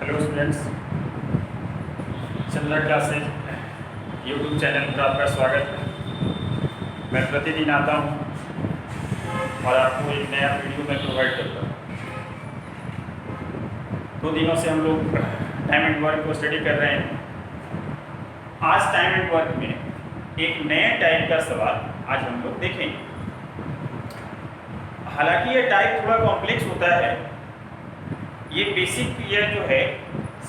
Hello students, Chandra classes YouTube channel पर आपका स्वागत है। मैं प्रतिदिन आता हूँ और आपको एक नया वीडियो में प्रोवाइड करता हूँ। 2 दिनों से हम लोग टाइम एंड वर्क को स्टडी कर रहे हैं। आज टाइम एंड वर्क में एक नए टाइप का सवाल आज हम लोग देखेंगे। हालांकि ये टाइप थोड़ा कॉम्प्लेक्स होता है। ये बेसिक यह जो है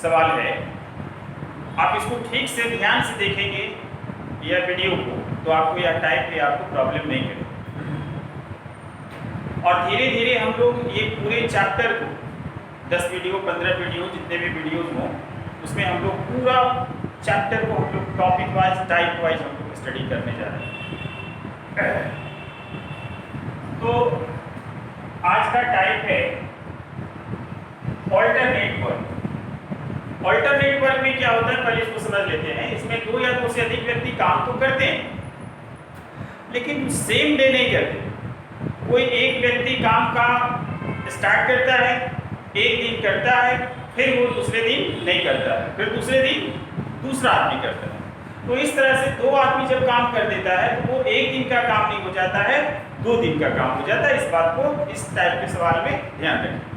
सवाल है, आप इसको ठीक से ध्यान से देखेंगे यह वीडियो को तो आपको यह टाइप आपको प्रॉब्लम नहीं करेगा। और धीरे धीरे हम लोग ये पूरे चैप्टर को 10 वीडियो 15 वीडियो जितने भी वीडियोज हों उसमें हम लोग पूरा चैप्टर को हम लोग टॉपिक वाइज टाइप वाइज हम लोग स्टडी करने जा रहे हैं। तो आज का टाइप है ऑल्टरनेट वर्क। ऑल्टरनेट वर्क में क्या होता है पहले इसको समझ लेते हैं। इसमें 2 या 2 से अधिक व्यक्ति काम तो करते हैं लेकिन सेम डे नहीं करते। कोई एक व्यक्ति काम का स्टार्ट करता है, एक दिन करता है, फिर वो दूसरे दिन नहीं करता है, फिर दूसरे दिन दूसरा आदमी करता है। तो इस तरह से 2 आदमी जब काम कर देता है तो वो एक दिन का काम नहीं हो जाता है, 2 दिन का काम हो जाता है। इस बात को इस टाइप के सवाल में ध्यान रखें।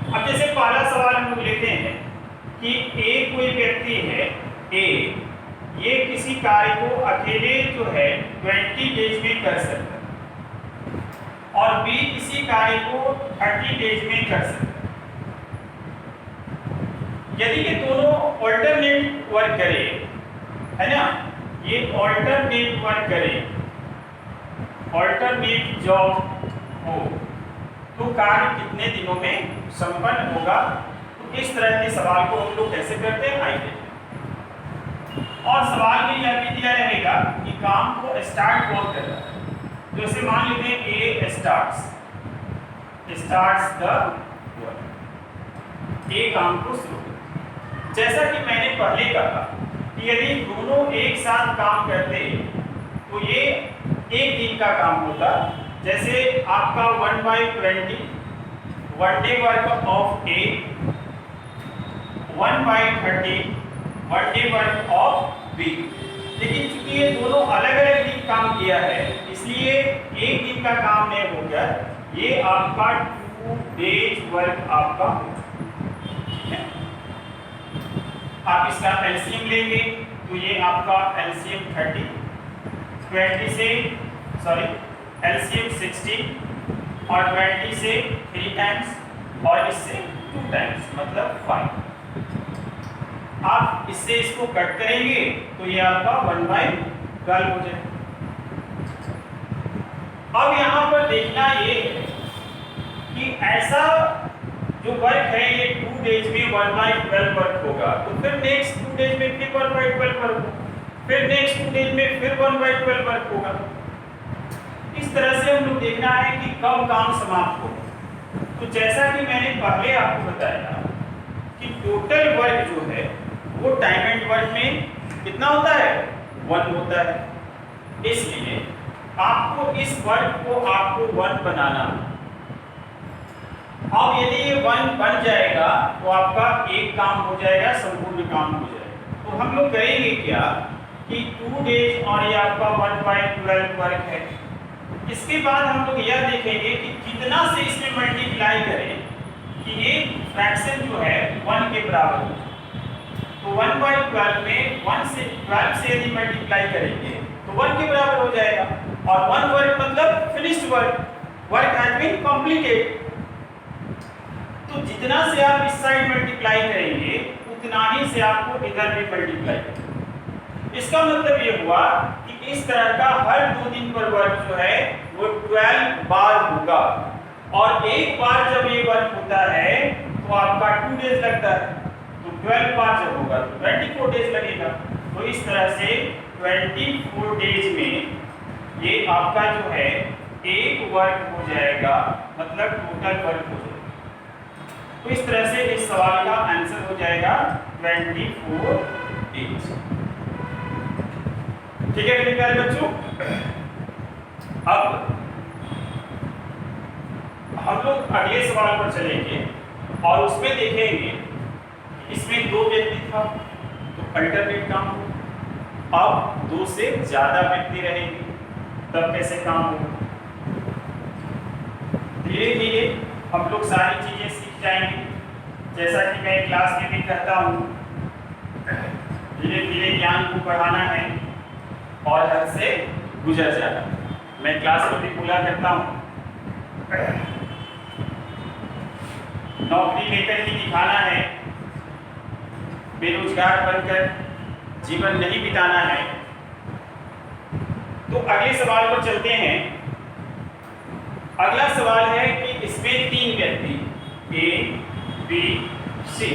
अब जैसे पहला सवाल हम लोग लेते हैं कि ए कोई व्यक्ति है, ए ये किसी कार्य को अकेले जो है 20 डेज में कर सकता है और बी किसी कार्य को 30 डेज में कर सकता है। यदि ये दोनों ऑल्टरनेट वर्क करें, है ना, ये ऑल्टरनेट वर्क करें, ऑल्टरनेट जॉब हो तो कार्य कितने दिनों में संपन्न होगा। तो इस तरह के सवाल को हम लोग कैसे करते हैं आइए। और सवाल में यह भी दिया रहेगा कि काम को स्टार्ट कौन कर रहा है। जैसे मान लेते हैं ए स्टार्ट्स द वर्क, ए काम को शुरू कर। जैसा कि मैंने पहले कहा कि यदि दोनों एक साथ काम करते तो ये एक दिन का काम होता। जैसे आपका 1/20 1 day work of A, 1/30 1 day work of B. लेकिन चूंकि ये दोनों अलग अलग दिन काम किया है इसलिए एक दिन का काम नहीं हो गया, ये आपका 2 डेज वर्क आपका हो। आप इसका एलसीएम लेंगे तो ये आपका एलसीएम 20 से एलसीएम 60 और 20 से 3 टाइम्स और इससे 2 टाइम्स मतलब 5। आप इससे इसको कट करेंगे तो ये आपका 1/12 हो जाए। अब यहाँ पर देखना ये है कि ऐसा जो वर्क है ये 2 डेज में 1/12 वर्क होगा तो फिर नेक्स्ट 2 डेज में फिर 1/12 वर्क होगा, फिर नेक्स्ट 2 डेज में फिर 1/12 वर्क होगा। इस तरह से हम लोग देखना है कि कब काम समाप्त हो। तो जैसा कि मैंने पहले आपको बताया कि टोटल वर्क जो है वो टाइम एंड वर्क में कितना होता है 1 होता है। इसलिए आपको इस वर्क को आपको 1 बनाना। अब यदि ये 1 बन जाएगा तो आपका एक काम हो जाएगा, संपूर्ण काम हो जाएगा। तो हम लोग करेंगे क्या कि 2 डेज और ये आपका 1/12 वर्क है। इसके बाद हम लोग यह देखेंगे कि कितना से इसमें मल्टीप्लाई करें कि ये फ्रैक्शन जो है 1 के बराबर हो। तो 1/12 में 1 से 12 से यदि मल्टीप्लाई करेंगे तो 1 के बराबर हो जाएगा। और 1 वर्क मतलब finished work, work has been completed. तो जितना से आप इस साइड मल्टीप्लाई करेंगे उतना ही से आपको इधर भी मल्टीप्लाई करेंगे। इसका मतलब ये हुआ कि इस तरह का हर 2 दिन पर वर्क जो है वो 12 बार होगा। और एक बार जब ये वर्क होता है तो आपका 2 डेज लगता है, तो 12 बार जब होगा तो 24 डेज लगेगा। तो इस तरह से 24 डेज में ये आपका जो है एक वर्क हो जाएगा, मतलब टोटल वर्क हो जाएगा। तो इस तरह से इस सवाल का आंसर हो जाएगा 24 डेज। ठीक है मेरे प्यारे बच्चों। अब हम लोग अगले सवाल पर चलेंगे और उसमें देखेंगे इसमें 2 व्यक्ति था तो अल्टरनेट काम हो। अब 2 से ज्यादा व्यक्ति रहेंगे तब कैसे काम होगा। धीरे धीरे हम लोग सारी चीजें सीख जाएंगे, जैसा कि मैं क्लास में भी कहता हूँ, धीरे धीरे ज्ञान को बढ़ाना है और हद से गुजर जाना। मैं क्लास में भी बोला करता हूँ, नौकरी लेकर ही दिखाना है, बेरोजगार बनकर जीवन नहीं बिताना है। तो अगले सवाल पर चलते हैं। अगला सवाल है कि इसमें 3 व्यक्ति ए, बी, सी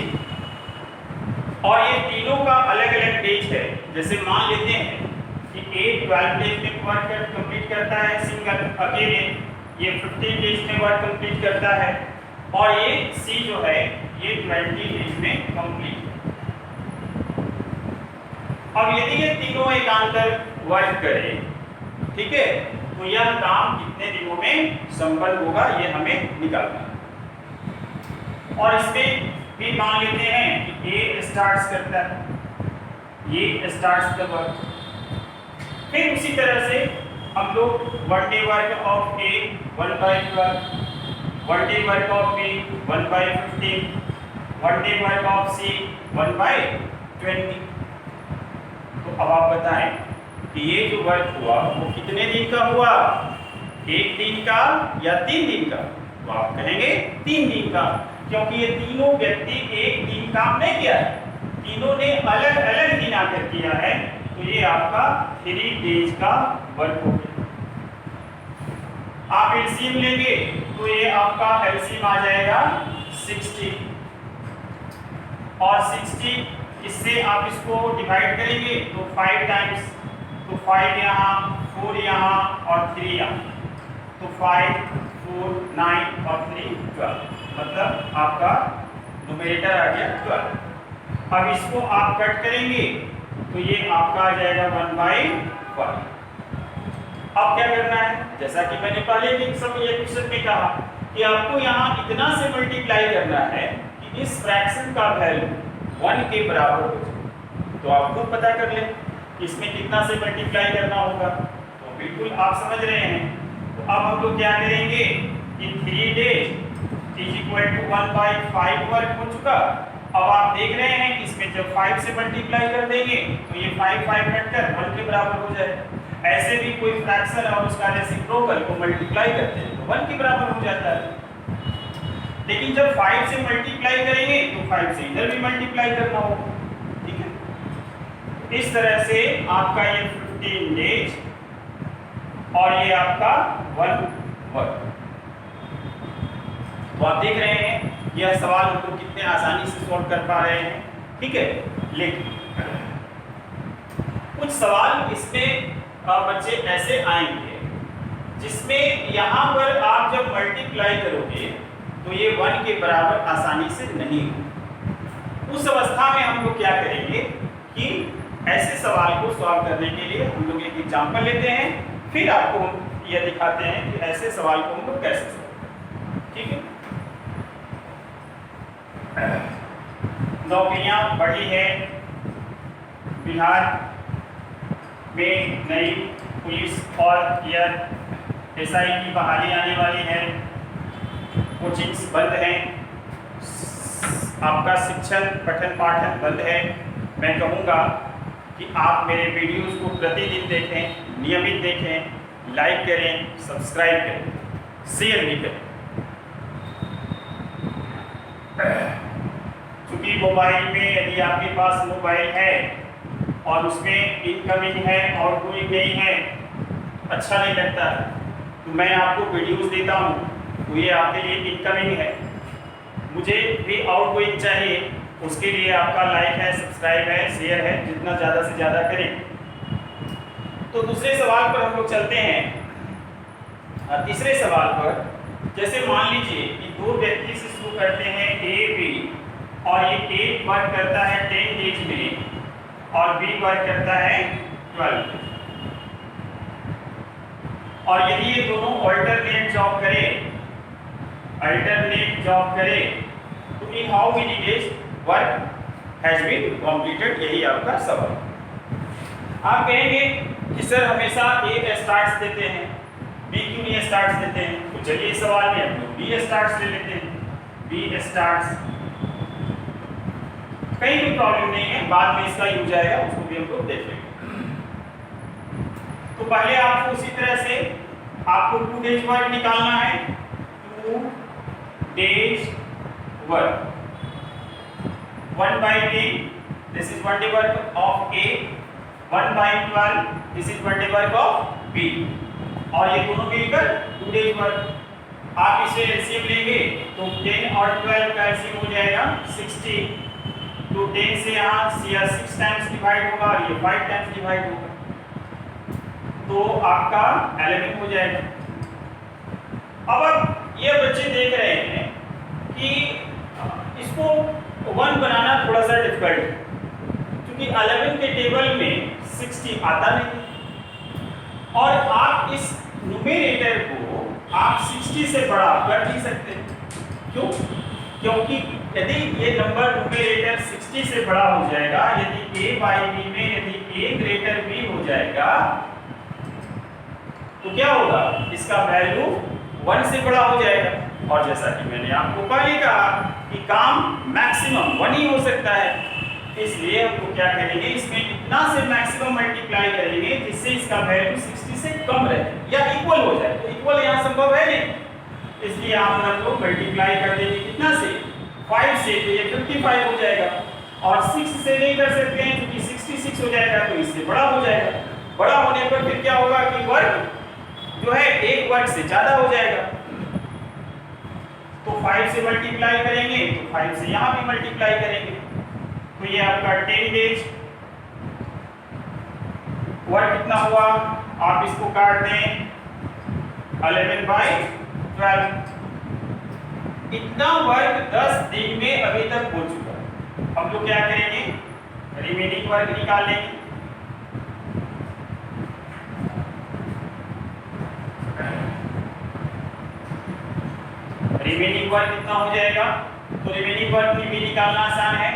और ये तीनों का अलग अलग एज है। जैसे मान लेते हैं कि ए 12 डेज में वर्क कंप्लीट करता है सिंगल अकेले, ये 15 डेज में वर्क कंप्लीट करता है और ये सी जो है ये 20 डेज में कंप्लीट। अब यदि ये तीनों एकांतर वर्क करें, ठीक है, तो यह काम कितने दिनों में संपन्न होगा ये हमें निकालना है। और इसमें भी मान लेते हैं कि ए स्टार्ट्स करता है, ये स्टार्ट्स द वर्क, फिर उसी तरह से हम लोग 1 day work of A 1/12, 1 day work of B 1/15, 1 day work of C 1/20। तो अब आप बताएं कि ये जो वर्क हुआ वो कितने दिन का हुआ, 1 दिन का या 3 दिन का? तो आप कहेंगे 3 दिन का, क्योंकि ये तीनों व्यक्ति एक दिन काम नहीं किया है, तीनों ने अलग अलग दिन आकर किया है, तो ये आपका 3 डेज का वर्क हो गया। आप एलसीएम लेंगे तो ये आपका एलसीएम आ जाएगा 60 और 60 इससे आप इसको डिवाइड करेंगे तो 5 टाइम्स, तो 5 यहाँ, 4 यहाँ और 3 यहाँ, तो 5, 4, 9 और 3 12, मतलब आपका न्यूमरेटर आ गया 12। अब इसको आप कट करेंगे तो ये आपका आ जाएगा 1/5। अब क्या करना है, जैसा कि मैंने पहले भी सब ये क्वेश्चन में कहा कि आपको यहाँ इतना से मल्टीप्लाई करना है कि इस फ्रैक्शन का वैल्यू 1 के बराबर हो जाए। तो आप खुद पता कर लें इसमें कितना से मल्टीप्लाई करना होगा, तो बिल्कुल आप समझ रहे हैं। तो अब हम लोग क्या करेंगे कि 3 days is equal to 1/5 work हो चुका। अब आप देख रहे हैं कि इसमें जब 5 से मल्टीप्लाई कर देंगे तो ये 5 कटकर 1 के बराबर हो जाएगा। ऐसे भी कोई फ्रैक्शन और उसका रेसिप्रोकल को मल्टीप्लाई करते हैं तो 1 के बराबर हो जाता है। लेकिन जब 5 से मल्टीप्लाई करेंगे तो 5 से इधर भी मल्टीप्लाई करना होगा, ठीक है। इस तरह से आपका ये 15 डेज और ये आपका 1 वर्क। तो आप देख रहे हैं यह सवाल हम लोग कितने आसानी से सॉल्व कर पा रहे हैं, ठीक है। लेकिन कुछ सवाल इसमें बच्चे ऐसे आएंगे जिसमें यहाँ पर आप जब मल्टीप्लाई करोगे तो ये 1 के बराबर आसानी से नहीं हो। उस अवस्था में हम लोग क्या करेंगे कि ऐसे सवाल को सॉल्व करने के लिए हम लोग एक एग्जाम्पल लेते हैं, फिर आपको हम यह दिखाते हैं कि ऐसे सवाल को हम लोग कैसे सॉल्व करें, ठीक है। नौकरियां बढ़ी है, बिहार में नई पुलिस और एसआई की बहाली आने वाली है, कोचिंग्स बंद हैं, आपका शिक्षण पठन पाठन बंद है। मैं कहूँगा कि आप मेरे वीडियोस को प्रतिदिन देखें, नियमित देखें, लाइक करें, सब्सक्राइब करें, शेयर भी करें। क्योंकि मोबाइल में यदि आपके पास मोबाइल है और उसमें इनकमिंग है और कोई नहीं है, अच्छा नहीं लगता, तो मैं आपको वीडियोस देता हूँ तो ये आपके लिए इनकमिंग है, मुझे भी आउटगोइंग चाहिए, उसके लिए आपका लाइक है, सब्सक्राइब है, शेयर है, जितना ज़्यादा से ज़्यादा करें। तो दूसरे सवाल पर हम लोग चलते हैं। तीसरे सवाल पर जैसे मान लीजिए कि 2 व्यक्ति से शुरू करते हैं ए बी, और ये ए वर्क करता है 10 डेज में और बी वर्क करता है 12, और यदि ये दोनों अल्टरनेट जॉब करें तो in how many days work has been completed, यही आपका सवाल। आप कहेंगे कि सर हमेशा ए स्टार्ट्स देते हैं, बी क्यों नहीं स्टार्ट्स देते हैं? तो चलिए इस सवाल में हम लोग बी स्टार्ट्स ले लेते हैं। बी स्टार्ट्स, कहीं भी प्रॉब्लम नहीं है, बाद में इसका यूज आएगा, उसको भी हम लोग देख लेंगे। तो पहले आपको उसी तरह से आपको 2 डेज वर्क निकालना है। 2 days work 1/10, this is 1 day work of A, 1/12, this is 1 day work of B, और ये दोनों मिलकर 2 डेज वर्क। आप इसे एलसीएम लेंगे तो 10 और 12 का एलसीएम हो जाएगा 60, तो 10 से यहाँ 6 टाइम्स डिवाइड होगा और ये 5 टाइम्स डिवाइड होगा, तो आपका 11 हो जाएगा। अब ये बच्चे देख रहे हैं कि इसको 1 बनाना थोड़ा सा डिफिकल्ट है, क्योंकि 11 के टेबल में 60 आता नहीं, और आप इस न्यूमरेटर को आप 60 से बड़ा कर नहीं सकते। क्यों? क्योंकि यदि ये नंबर न्यूमरेटर 60 से बड़ा हो जाएगा, यदि a बाई b में यदि a ग्रेटर b हो जाएगा, तो क्या होगा? इसका वैल्यू 1 से बड़ा हो जाएगा। और जैसा कि मैंने आपको पहले कहा कि काम मैक्सिमम 1 ही हो सकता है, इसलिए हम लोग क्या करेंगे, इसमें इतना से मैक्सिमम मल्टीप्लाई करेंगे जिससे इसका वैल्यू 60 से कम रहे या इक्वल हो जाए। तो इक्वल यहाँ संभव है नहीं, इसलिए यहाँ पर हम लोग मल्टीप्लाई कर देंगे कितना से? 5 से, तो ये 55 हो जाएगा। और 6 से नहीं कर सकते हैं क्योंकि 66 हो जाएगा, तो इससे बड़ा हो जाएगा। बड़ा होने पर फिर क्या होगा कि वर्ग जो है एक वर्ग से ज्यादा हो जाएगा, तो 5 से मल्टीप्लाई करेंगे तो 5 से यहाँ भी मल्टीप्लाई करेंगे, तो ये आपका 10 डेज वर्ग कितना हुआ? आप इसको काट दें 11/12, इतना वर्ग 10 दिन में अभी तक हो चुका है। हम लोग क्या करेंगे? रिमेनिंग वर्ग निकाल लेंगे। रिमेनिंग वर्क कितना हो जाएगा? तो रिमेनिंग वर्क भी निकालना आसान है।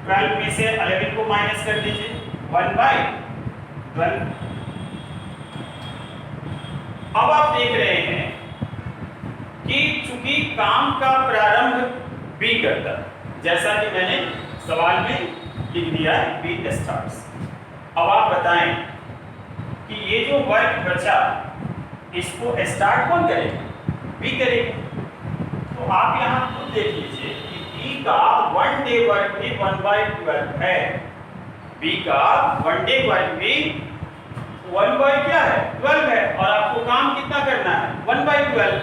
12 में से 11 को माइनस कर दीजिए, 1/12। अब आप देख रहे हैं कि चूंकि काम का प्रारंभ बी करता है, जैसा कि मैंने सवाल में लिख दिया है, बी स्टार्ट्स। अब आप बताएं कि ये जो वर्क बचा इसको स्टार्ट कौन करेगा? बी करेगा। तो आप यहाँ खुद देख लीजिए कि बी का 1 डे वर्क भी 1/12 है, बी का 1 डे वर्क भी 1 क्या है? 12 है, और आपको काम कितना करना है? 1/12।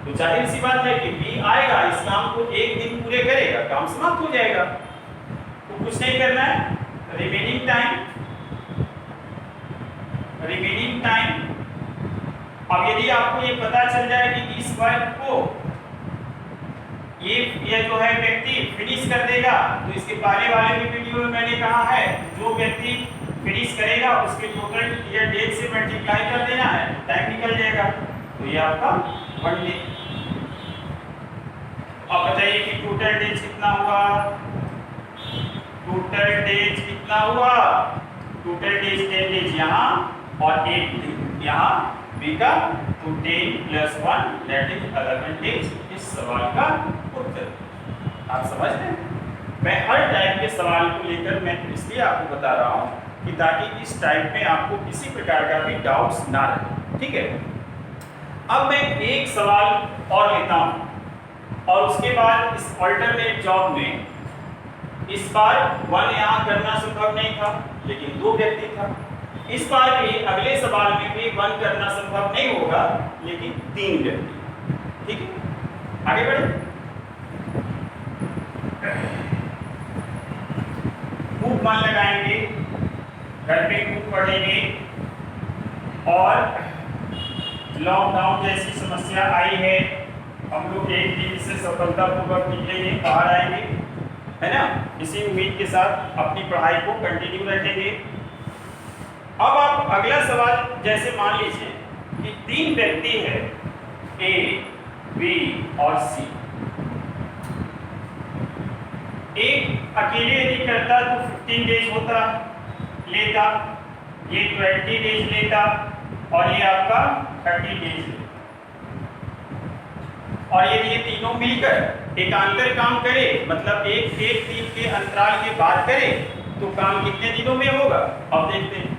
तो जाहिर सी बात है कि बी आएगा, इस काम को एक दिन पूरे करेगा, काम समाप्त हो जाएगा। तो कुछ नहीं करना है, रिमेनिंग टाइम। अब यदि आपको ये पता चल जाए कि इस वर्क को ये जो है व्यक्ति फिनिश कर देगा, तो इसके पहले वाले भी वीडियो में मैंने कहा है, जो व्यक्ति फिनिश करेगा उसके टोटल ये डेट से मल्टीप्लाई कर देना है, टाइम निकल जाएगा। तो ये आपका 1 डे। अब बताइए कि टोटल डेज कितना हुआ? टोटल डेज 10 डेज यहाँ और 8 डेज यहाँ बी का, तो 10 + 1 दैट इज 11 डेज। इस सवाल का उत्तर आप समझ रहे हैं? मैं हर टाइप के सवाल को लेकर मैं इसलिए आपको बता रहा हूँ कि ताकि इस टाइप में आपको किसी प्रकार का भी डाउट्स ना रहे, ठीक है? अब मैं एक सवाल और लेता हूँ, और उसके बाद इस अल्टरनेट जॉब में इस बार 1 यहाँ करना संभव नहीं था, लेकिन 2 व्यक्ति था। इस बार भी अगले सवाल में भी 1 करना संभव नहीं होगा, लेकिन 3 व्यक्ति। ठीक है, आगे बढ़े। खूब मन लगाएंगे, घर पे खूब पढ़ेंगे, और लॉकडाउन जैसी समस्या आई है, हम लोग एक दिन से सफलतापूर्वक निकलेंगे, बाहर आएंगे, है ना? इसी उम्मीद के साथ अपनी पढ़ाई को कंटिन्यू रखेंगे। अब आप अगला सवाल जैसे मान लीजिए कि 3 व्यक्ति है, ए, बी और सी। एक अकेले यदि करता तो 15 डेज होता लेता, ये 20 डेज लेता और ये आपका 30 डेज लेता। और यदि ये तीनों मिलकर एकांतर काम करे, मतलब एक दिन के अंतराल के बाद करे, तो काम कितने दिनों में होगा अब देखते हैं।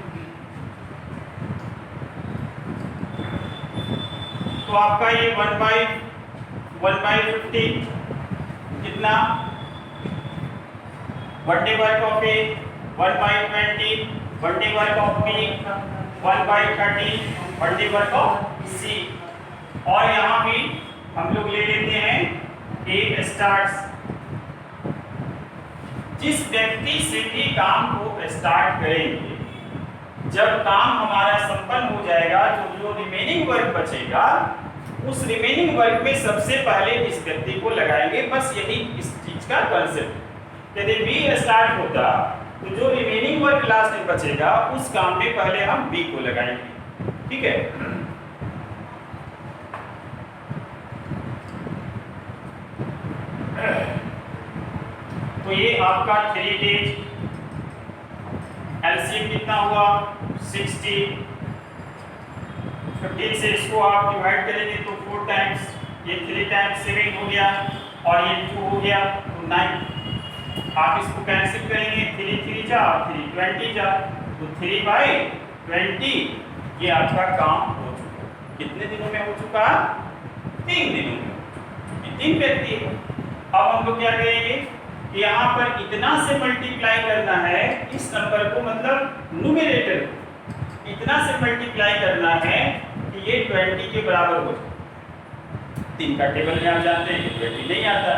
तो आपका ये 1/50 कितना, 1 day work of A, 1/20 1 day work of B, 1/30 1 day work of C. और यहाँ भी हम लोग ले लेते हैं ए स्टार्ट्स। जिस व्यक्ति से भी काम को स्टार्ट करेंगे, जब काम हमारा संपन्न हो जाएगा, जो रिमेनिंग वर्क बचेगा, उस रिमेनिंग वर्क में सबसे पहले इस व्यक्ति को लगाएंगे। बस यही इस चीज का कंसेप्ट। यदि बी स्टार्ट होता तो जो रिमेनिंग वर्क लास्ट में बचेगा, उस काम में पहले हम बी को लगाएंगे। ठीक है, तो ये आपका 3 डेज, एलसीएम कितना हुआ 60, 15 से इसको आप डिवाइड करेंगे तो 4 टाइम्स, ये 3 टाइम्स 7 हो गया और ये 2 हो गया तो 9। आप इसको कैंसिल करेंगे, 3 3 जा 3 20 जा, तो 3/20 ये आपका काम हो चुका। कितने दिनों में हो चुका, 3 दिनों में। ये 3 व्यक्ति है। अब हम लोग क्या करेंगे कि यहाँ पर इतना से मल्टीप्लाई करना है इस नंबर को, मतलब न्यूमरेटर को इतना से मल्टीप्लाई करना है कि ये 20 के बराबर हो जाए। 3 का टेबल में आप जानते हैं 20 नहीं आता।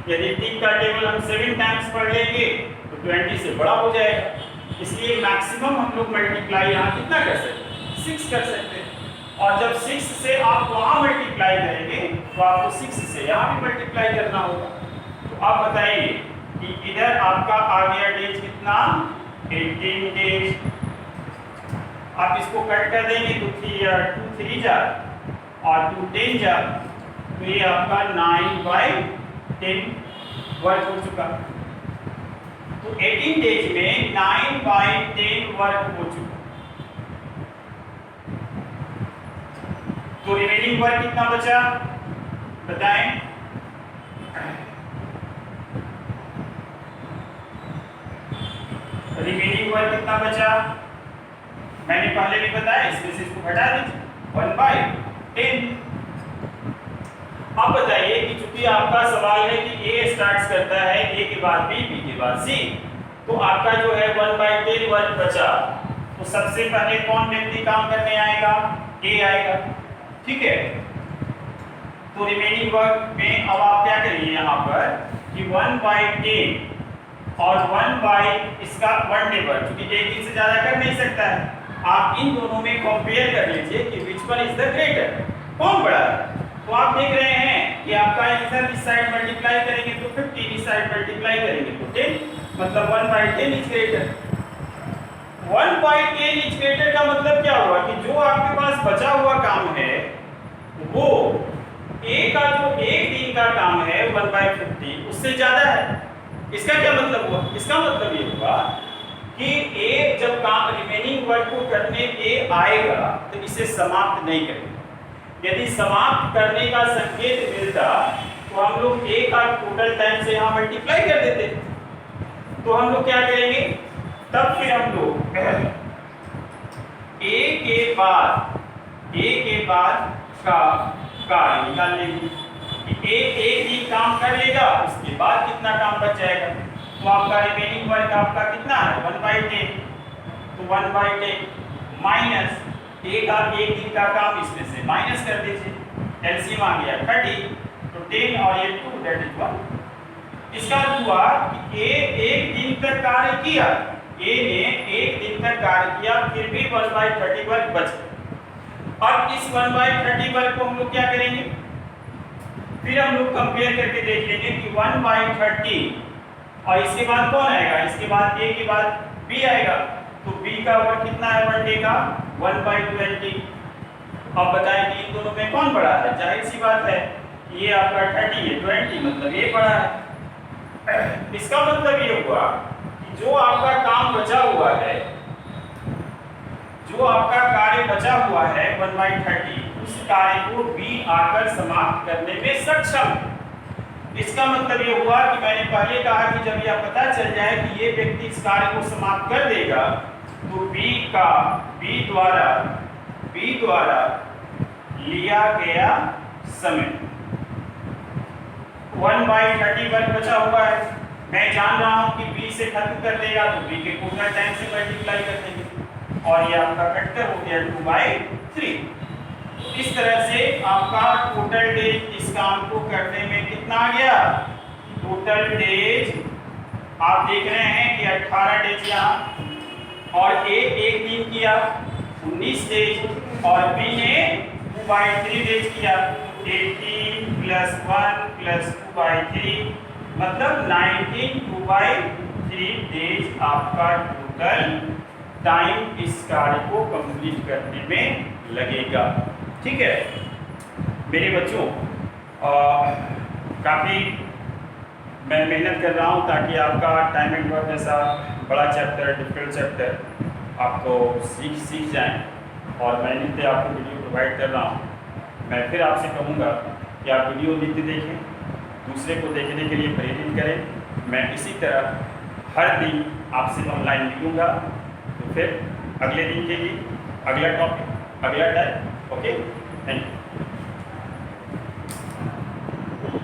यदि 3 का टेबल हम 7 टाइम्स पढ़ लेंगे तो 20 से बड़ा हो जाएगा। इसलिए मैक्सिमम हम लोग मल्टीप्लाई यहाँ कितना कर सकते हैं, 6 कर सकते हैं। और जब 6 से आप वहाँ मल्टीप्लाई करेंगे तो आपको 6 से यहाँ भी मल्टीप्लाई करना होगा। तो आप बताइए कि इधर आपका आ गया डेज कितना, 18 डेज। आप इसको कट कर देंगे तो 2 3 जा और 2 10 जा, तो ये आपका 9/10 वर्क हो चुका। तो 18 डेज में 9/10 वर्क हो चुका। तो रिमेनिंग वर्क कितना बचा बताएं। रिमेनिंग वर्क कितना बचा, मैंने पहले भी बताया, इसमें से इसको घटा दीजिए 1/10। अब बताइए कि चूंकि आपका सवाल है कि ए स्टार्ट करता है ए के बाद बी, बी के बाद सी, तो आपका जो है 1/10 वर्क बचा। तो सबसे पहले कौन व्यक्ति काम करने आएगा, ए आएगा। ठीक है, तो रिमेनिंग वर्क में अब आप क्या करिए यहाँ पर कि 1/10 और 1 इसका 1 डे वर्क, क्योंकि एक दिन से ज्यादा कर नहीं सकता है। आप इन दोनों में कंपेयर कर लीजिए कि which one is the greater, कौन बड़ा है। तो आप देख रहे हैं कि आपका इधर इस साइड मल्टीप्लाई करेंगे तो 15, इस साइड मल्टीप्लाई करेंगे तो 10, मतलब 1/10 इज ग्रेटर। 1/10 इज ग्रेटर का मतलब क्या हुआ कि जो आपके पास बचा हुआ काम है वो ए का जो एक दिन का काम है 1/50 उससे ज्यादा है। इसका क्या मतलब हुआ, इसका मतलब ये हुआ कि ए जब काम रिमेनिंग वर्क को करने ए आएगा तो इसे समाप्त नहीं करेगा। यदि समाप्त करने का संकेत मिलता तो हम लोग ए का टोटल टाइम से यहाँ मल्टीप्लाई कर देते। तो हम लोग क्या करेंगे, तब फिर हम लोग ए के बाद का निकाल लेंगे कि ए एक ही काम कर लेगा, उसके बाद कितना काम बच जाएगा। तो आपका रिमेनिंग वर्क आपका कितना है 1/10, तो 1/10 माइनस ए का एक दिन का काम, इसमें से माइनस कर दीजिए, एलसीएम आ गया 30, तो 10 और ये 2 दैट इज 1। इसका हुआ कि ए एक दिन तक कार्य किया, ए ने एक दिन तक कार्य किया, फिर भी 1/30 वर्क बच गया। अब इस 1/30 वर्क को हम लोग क्या करेंगे, फिर हम लोग कंपेयर करके देख लेंगे कि 1/30 और इसके बाद कौन आएगा, इसके बाद ए के बाद बी आएगा। तो बी का वर्क कितना है 1 डे का 1/20। अब बताएं कि इन दोनों में कौन बड़ा है, जाहिर सी बात है ये आपका 30 है, 20 मतलब ये बड़ा है। इसका मतलब ये हुआ कि जो आपका काम बचा हुआ है, जो आपका कार्य बचा हुआ है 1/30, उस कार्य को B आकर समाप्त करने में सक्षम है। इसका मतलब ये हुआ कि मैंने पहले कहा कि जब यह पता चल जाए कि ये व्यक्ति इस कार्य को समाप्त कर देगा, तो B द्वारा लिया गया समय 1/31 बचा हुआ है। मैं जान रहा हूं कि B से खत्म कर देगा, तो B के पूर्ण टाइम से मल्टीप्लाई कर देंगे और ये आपका कट्टर हो गया 2/3। इस तरह से आपका टोटल डेज इस काम को करने में कितना आ गया? टोटल डेज आप देख रहे हैं कि 18 डेज यहाँ और एक दिन किया 19 डेज और बी ने 2/3 डेज किया 18 + 1 + 2/3 मतलब 19 2/3 डेज आपका टोटल टाइम इस कार्य को कंप्लीट करने में लगेगा। ठीक है मेरे बच्चों, काफ़ी मैं मेहनत कर रहा हूँ ताकि आपका टाइम एंड वर्क जैसा बड़ा चैप्टर, डिफिकल्ट चैप्टर आपको सीख जाएं और मैं नित्य आपको वीडियो प्रोवाइड कर रहा हूँ। मैं फिर आपसे कहूँगा कि आप वीडियो नित्य देखें, दूसरे को देखने के लिए प्रेरित करें। मैं इसी तरह हर दिन आपसे ऑनलाइन मिलूँगा। तो फिर अगले दिन के लिए अगला टॉपिक, अगला टाइम। Okay, thank you.